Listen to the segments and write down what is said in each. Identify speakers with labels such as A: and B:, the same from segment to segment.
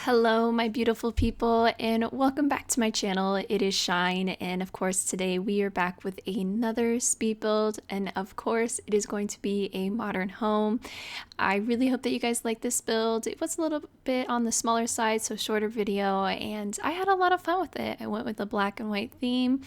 A: Hello, my beautiful people, and welcome back to my channel. It is Shine, and of course, today we are back with another speed build, and of course, it is going to be a modern home. I really hope that you guys like this build. It was a little bit on the smaller side, so shorter video, and I had a lot of fun with it. I went with a black and white theme,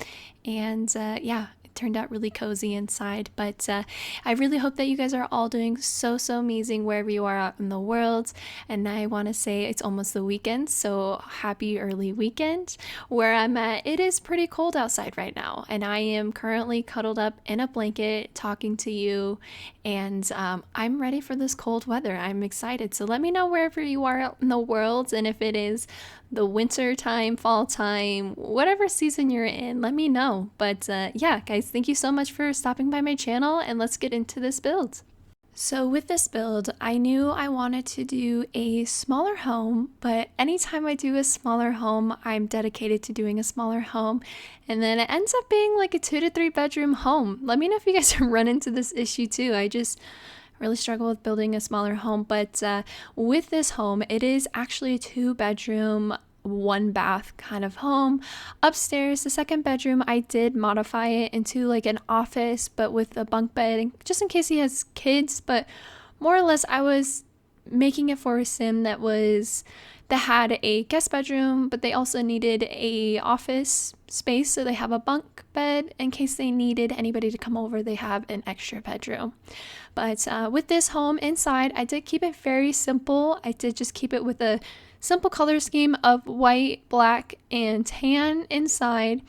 A: and yeah, turned out really cozy inside. But I really hope that you guys are all doing so amazing wherever you are out in the world. And I want to say it's almost the weekend, so happy early weekend. Where I'm at, it is pretty cold outside right now, and I am currently cuddled up in a blanket talking to you, and I'm ready for this cold weather. I'm excited. So let me know wherever you are out in the world, and if it is the winter time, fall time, whatever season you're in, let me know. But yeah, guys, thank you so much for stopping by my channel, and let's get into this build. So with this build, I knew I wanted to do a smaller home, but anytime I do a smaller home, I'm dedicated to doing a smaller home, and then it ends up being like a 2 to 3 bedroom home. Let me know if you guys run into this issue too. I just really struggle with building a smaller home, but with this home, it is actually a 2-bedroom, 1-bath kind of home. Upstairs, the second bedroom, I did modify it into like an office, but with a bunk bed, just in case he has kids. But more or less, I was making it for a sim that had a guest bedroom, but they also needed a office space, so they have a bunk bed in case they needed anybody to come over. They have an extra bedroom. But with this home inside, I did keep it very simple. I did just keep it with a simple color scheme of white, black, and tan inside,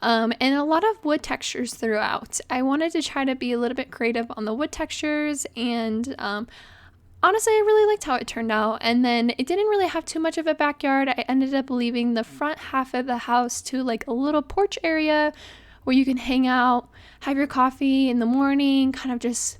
A: and a lot of wood textures throughout. I wanted to try to be a little bit creative on the wood textures, and honestly, I really liked how it turned out. And then it didn't really have too much of a backyard. I ended up leaving the front half of the house to like a little porch area where you can hang out, have your coffee in the morning, kind of just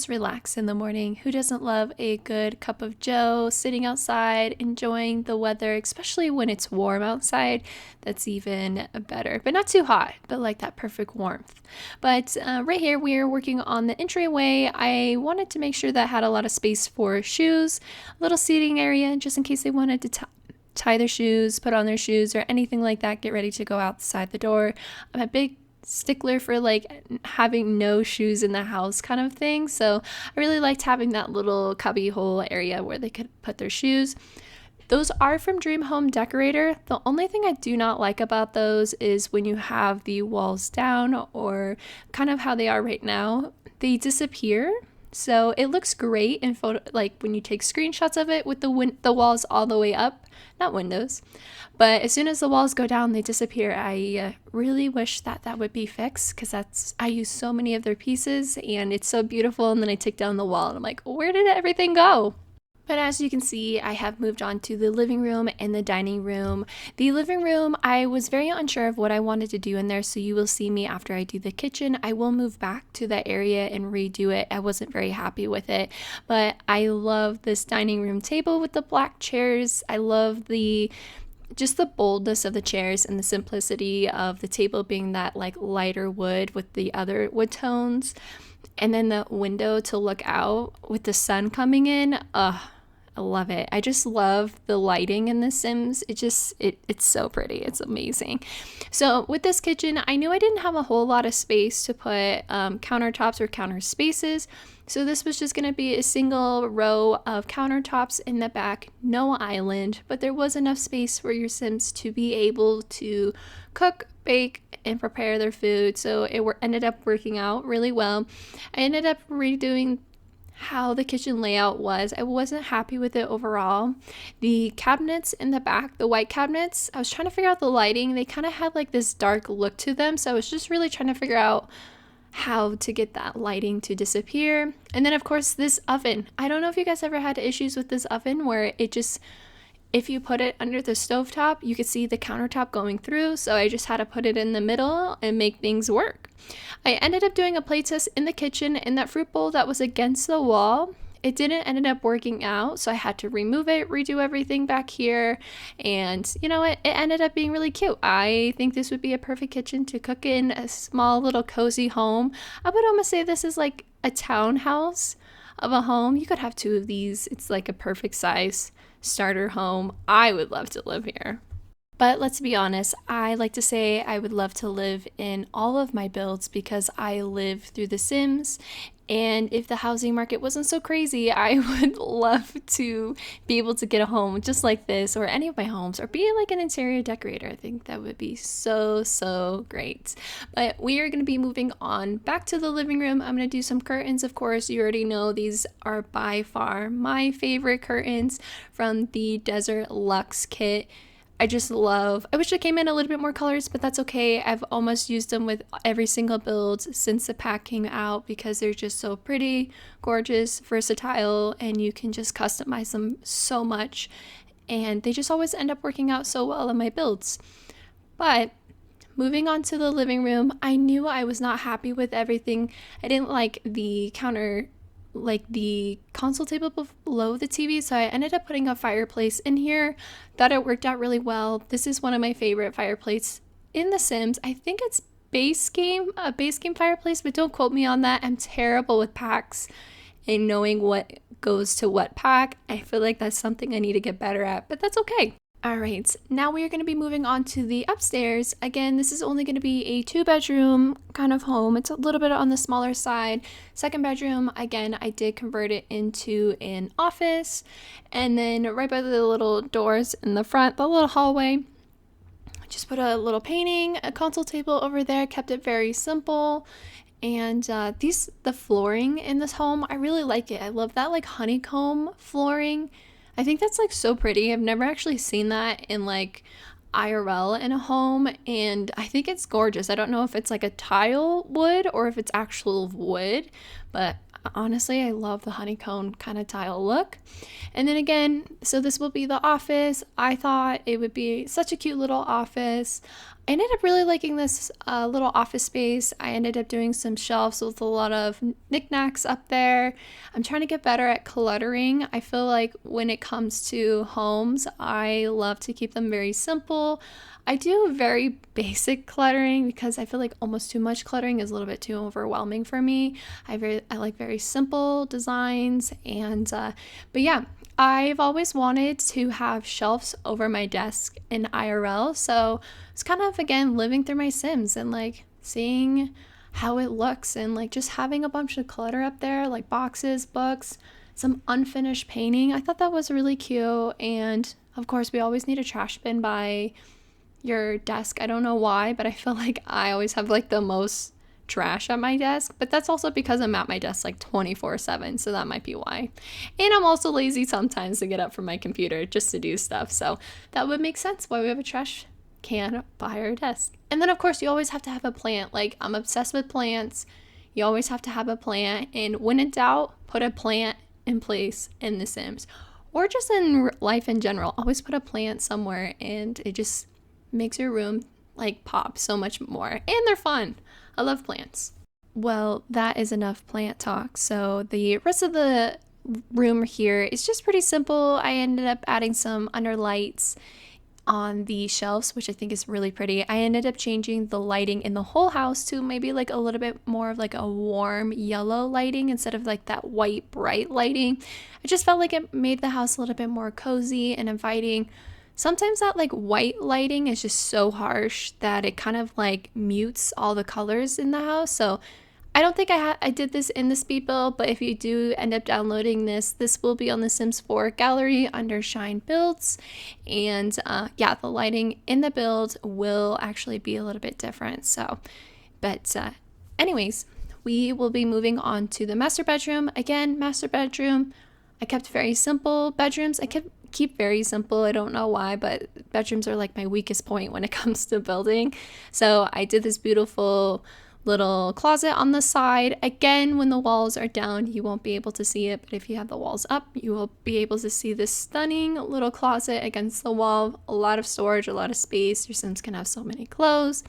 A: relax in the morning. Who doesn't love a good cup of joe, sitting outside, enjoying the weather, especially when it's warm outside? That's even better, but not too hot, but like that perfect warmth. But right here, we are working on the entryway. I wanted to make sure that I had a lot of space for shoes, a little seating area, just in case they wanted to tie their shoes, put on their shoes, or anything like that, get ready to go outside the door. I'm a big stickler for like having no shoes in the house kind of thing, so I really liked having that little cubby hole area where they could put their shoes. Those are from Dream Home Decorator. The only thing I do not like about those is when you have the walls down, or kind of how they are right now, they disappear. So it looks great in photo, like when you take screenshots of it with the walls all the way up, not windows. But as soon as the walls go down, they disappear. I really wish that would be fixed, because I use so many of their pieces and it's so beautiful. And then I take down the wall and I'm like, where did everything go? But as you can see, I have moved on to the living room and the dining room. The living room, I was very unsure of what I wanted to do in there, so you will see me after I do the kitchen. I will move back to that area and redo it. I wasn't very happy with it, but I love this dining room table with the black chairs. I love just the boldness of the chairs and the simplicity of the table being that like lighter wood with the other wood tones. And then the window to look out with the sun coming in. I love it. I just love the lighting in The Sims. It's so pretty. It's amazing. So with this kitchen, I knew I didn't have a whole lot of space to put countertops or counter spaces. So this was just going to be a single row of countertops in the back, no island, but there was enough space for your Sims to be able to cook, bake, and prepare their food. So it ended up working out really well. I ended up redoing how the kitchen layout was. I wasn't happy with it overall. The cabinets in the back, the white cabinets, I was trying to figure out the lighting. They kind of had like this dark look to them, so I was just really trying to figure out how to get that lighting to disappear. And then of course this oven. I don't know if you guys ever had issues with this oven where if you put it under the stovetop, you could see the countertop going through, so I just had to put it in the middle and make things work. I ended up doing a playtest in the kitchen in that fruit bowl that was against the wall. It didn't end up working out, so I had to remove it, redo everything back here, and you know what? It ended up being really cute. I think this would be a perfect kitchen to cook in, a small little cozy home. I would almost say this is like a townhouse of a home. You could have 2 of these. It's like a perfect size starter home. I would love to live here. But let's be honest, I like to say I would love to live in all of my builds because I live through The Sims. And if the housing market wasn't so crazy, I would love to be able to get a home just like this, or any of my homes, or be like an interior decorator. I think that would be so great. But we are going to be moving on back to the living room. I'm going to do some curtains. Of course, you already know these are by far my favorite curtains from the Desert Luxe kit. I wish I came in a little bit more colors, but that's okay. I've almost used them with every single build since the pack came out because they're just so pretty, gorgeous, versatile, and you can just customize them so much. And they just always end up working out so well in my builds. But moving on to the living room, I knew I was not happy with everything. I didn't like the console table below the TV, so I ended up putting a fireplace in here. Thought it worked out really well. This is one of my favorite fireplaces in The Sims. I think it's a base game fireplace, but don't quote me on that. I'm terrible with packs and knowing what goes to what pack. I feel like that's something I need to get better at, but that's okay. All right, now we are going to be moving on to the upstairs. Again, this is only going to be a 2-bedroom kind of home. It's a little bit on the smaller side. Second bedroom, again, I did convert it into an office. And then right by the little doors in the front, the little hallway, just put a little painting, a console table over there, kept it very simple. And the flooring in this home, I really like it. I love that like honeycomb flooring. I think that's like so pretty. I've never actually seen that in like IRL in a home, and I think it's gorgeous. I don't know if it's like a tile wood or if it's actual wood, but honestly, I love the honeycomb kind of tile look. And then again, so this will be the office. I thought it would be such a cute little office. I ended up really liking this little office space. I ended up doing some shelves with a lot of knickknacks up there. I'm trying to get better at cluttering. I feel like when it comes to homes, I love to keep them very simple. I do very basic cluttering because I feel like almost too much cluttering is a little bit too overwhelming for me. I like very simple designs, and but yeah, I've always wanted to have shelves over my desk in IRL, so it's kind of again living through my Sims and like seeing how it looks, and like just having a bunch of clutter up there, like boxes, books, some unfinished painting. I thought that was really cute. And of course, we always need a trash bin by your desk. I don't know why, but I feel like I always have like the most trash at my desk, but that's also because I'm at my desk like 24/7, so that might be why. And I'm also lazy sometimes to get up from my computer just to do stuff, so that would make sense why we have a trash can by our desk. And then of course you always have to have a plant. Like, I'm obsessed with plants. You always have to have a plant, and when in doubt, put a plant in place in The Sims, or just in life in general. Always put a plant somewhere, and it just makes your room like pop so much more, and they're fun. I love plants. Well, that is enough plant talk. So the rest of the room here is just pretty simple. I ended up adding some under lights on the shelves, which I think is really pretty. I ended up changing the lighting in the whole house to maybe like a little bit more of like a warm yellow lighting instead of like that white bright lighting. I just felt like it made the house a little bit more cozy and inviting. Sometimes that like white lighting is just so harsh that it kind of like mutes all the colors in the house. So I don't think I did this in the speed build, but if you do end up downloading this will be on the Sims 4 gallery under ShineBuilds. And yeah, the lighting in the build will actually be a little bit different. So, but anyways, we will be moving on to the master bedroom. Again, master bedroom, I kept very simple bedrooms. I keep very simple. I don't know why, but bedrooms are like my weakest point when it comes to building. So I did this beautiful little closet on the side. Again, when the walls are down, you won't be able to see it, but if you have the walls up, you will be able to see this stunning little closet against the wall. A lot of storage, a lot of space. Your Sims can have so many clothes.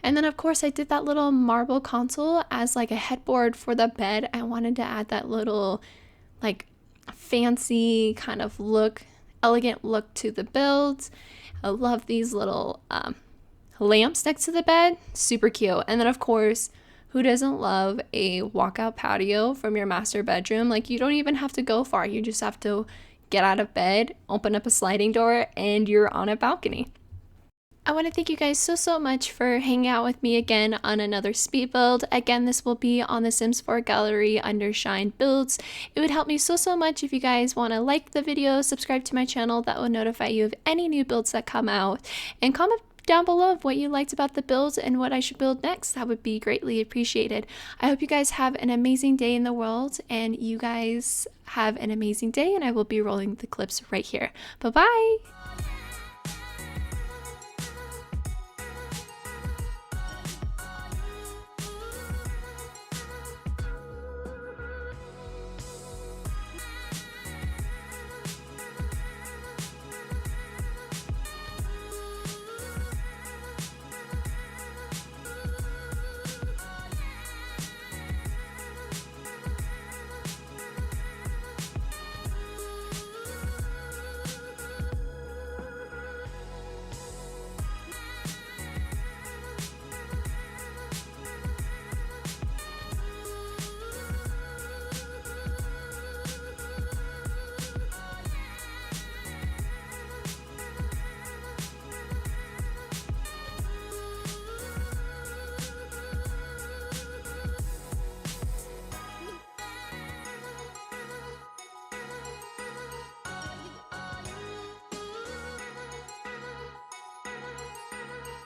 A: And then of course I did that little marble console as like a headboard for the bed. I wanted to add that little like fancy kind of look, elegant look to the build. I love these little lamps next to the bed, super cute. And then of course, who doesn't love a walkout patio from your master bedroom? Like, you don't even have to go far, you just have to get out of bed, open up a sliding door, and you're on a balcony. I want to thank you guys so much for hanging out with me again on another speed build. Again, this will be on the Sims 4 gallery under ShineBuilds. It would help me so much if you guys want to like the video, subscribe to my channel. That will notify you of any new builds that come out, and comment down below of what you liked about the build and what I should build next. That would be greatly appreciated. I hope you guys have an amazing day in the world, and you guys have an amazing day, and I will be rolling the clips right here. Bye bye.